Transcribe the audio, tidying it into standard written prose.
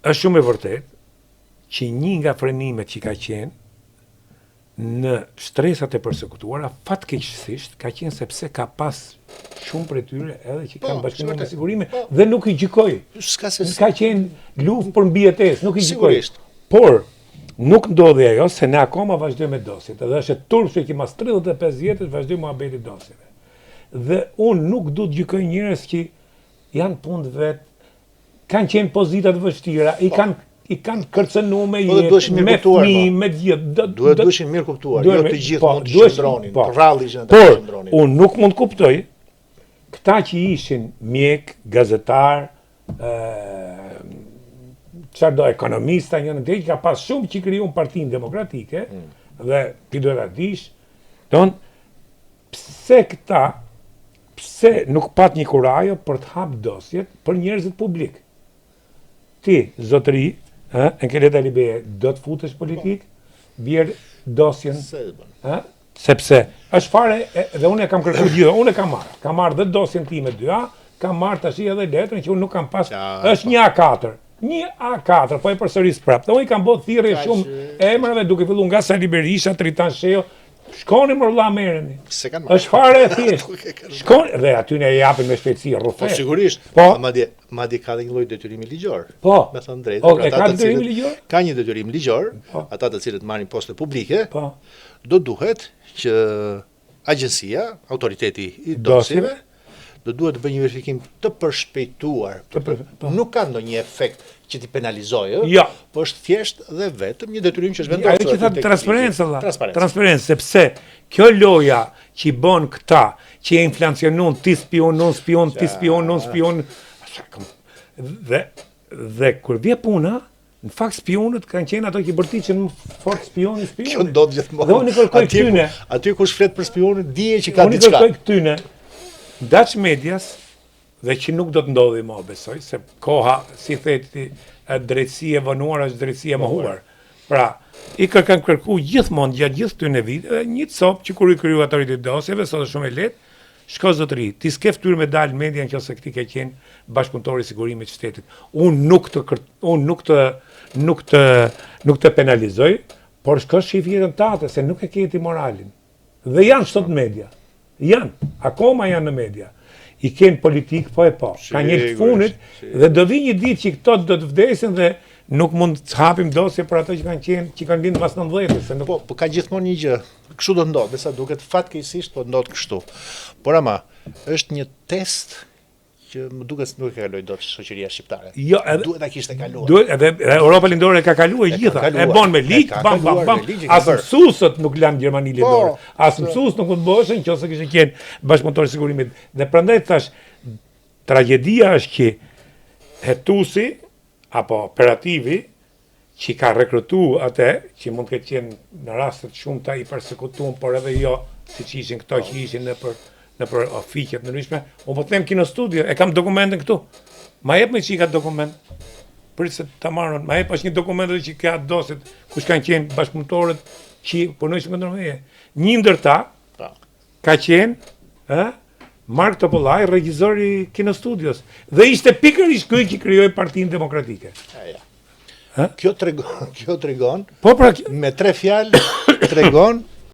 është shumë e vërtet që një nga frenimet që ka qenë në shtresat e përsekutuara, fatkeqësisht ka qenë sepse ka pas shumë prej tyre edhe që kanë bashkëpunuar me sigurime dhe nuk i gjykoj. Ka qenë luftë për mbijetesë, nuk i gjykoj. Por nuk ndodhi ajo se ne akoma vazhdojmë me dosjet. Edhe është e turpshme që mas 35 vjetësh vazhdojmë muhabeti dosjeve. Dhe unë nuk du të gjykoj njerëz që janë punë vet, kanë qenë pozita të vështira, i kanë kërcënuar me jetë, me fëmijë, me gjithë. Duhet duheshin mirë kuptuar, jo të gjithë mund të qëndronin, të rralli që të qëndronin. Por, unë nuk mund të kuptoj këta që ishin mjek, gazetar, çfarëdo ekonomista, njëri tjetër që ka pas shumë që krijuan Partinë Demokratike dhe ti duhet ta dish, pse nuk pat një kurajo për të hap dosjet për njerëzit publik. Ti, zotëri, Enkeleta Libeje, do të futesh politik, bjerë dosjen, sepse është fare, dhe unë e kam kërkuar gjithë, unë e kam marrë dhe dosjen time 2A, kam marrë tash edhe letrën që unë nuk kam pas, është një A4. Një A4, po e përsëris prapë. Dhe unë i kam bërë thirrje shumë emrave duke filluar nga Sali Berisha, Tritan Sheo. Shkoni më vëlla merreni. Është fare e thjeshtë. Shkoni dhe aty ne japin me shpejtësi rrufe. Po sigurisht. Po madje ka dhe një lloj detyrimi ligjor. Po. Me thënë drejtë, ka detyrim ligjor? Ka një detyrim ligjor, ata të cilët marrin poste publike, do duhet që agjencia, autoriteti i dosjeve, do duhet të bëjë një verifikim të përshpejtuar. Nuk ka ndonjë efekt që ti penalizojë, po është thjesht dhe vetëm një detyrim që është vendosur. Ajo që thotë transparencë, sepse kjo loja që i bën këta, që e inflacionon, ti spion, dhe kur vje puna, në fakt spionët kanë qenë ato që bërtiqen fort spionit. Kjo ndodh gjithmonë. Dhe unë kërkoj këtyne. Aty kur flet për spionët, dije që ka diçka. Unë kërkoj këtyne. Dutch Medias, dhe që nuk do të ndodhi më besoj, se koha, si theti, drejtësia e vonuar është drejtësia e mohuar. Pra, i kanë kërku gjithmonë gjatë gjithë këtyre viteve, një copë që kur i kriju autoritet dosjeve, sot është shumë e lehtë, shko zotëri, ti s'ke fytyrë me dalë media nëse ti ke qenë bashkëpunëtor i sigurimit të shtetit. Unë nuk të penalizoj, por shko shif jetën tate, se nuk e ke ti moralin. Dhe janë sot media. Akoma janë në media. I kenë politikë, po e po. Ka një të funit, dhe do vi një ditë që këto do të vdesin dhe nuk mund të hapim dosje për ato që kanë qenë, që kanë lindë mas 19. Po ka gjithmonë një gjë, kështu do ndodh, besa duket fatkeqësisht po ndodh kështu. Por ama, është një test që më duket se nuk e kaloi dot shoqëria shqiptare. Jo, duhet ta kishte kaluar. Duhet, edhe Europa Lindore ka kaluar gjitha. E bën me ligj, bam. As mësuesët nuk lanë Gjermani Lindore. As mësues nuk mund të bëheshin nëse kishte qenë bashkëpunëtor i sigurimit. Dhe prandaj thash, tragjedia është që hetuesi apo operativi që ka rekrutuar atë, që mund të ketë qenë në raste të shumta i përsekutuar, por edhe jo siç ishin këto që ishin në për ofiqet në rishme, unë po të them kino studio, e kam dokumentin këtu. Ma jep me që i ka dokument, për se të marron, ma jep është një dokument që ka dosit, kush kanë qenë bashkëpunëtorët që punojnë kundër meje. Një ndër ta ka qenë Mark Topollaj, regjizori i kino studios, dhe ishte pikërisht ky që krijoi Partinë Demokratike. Kjo tregon, po pra, me 3 fjalë tregon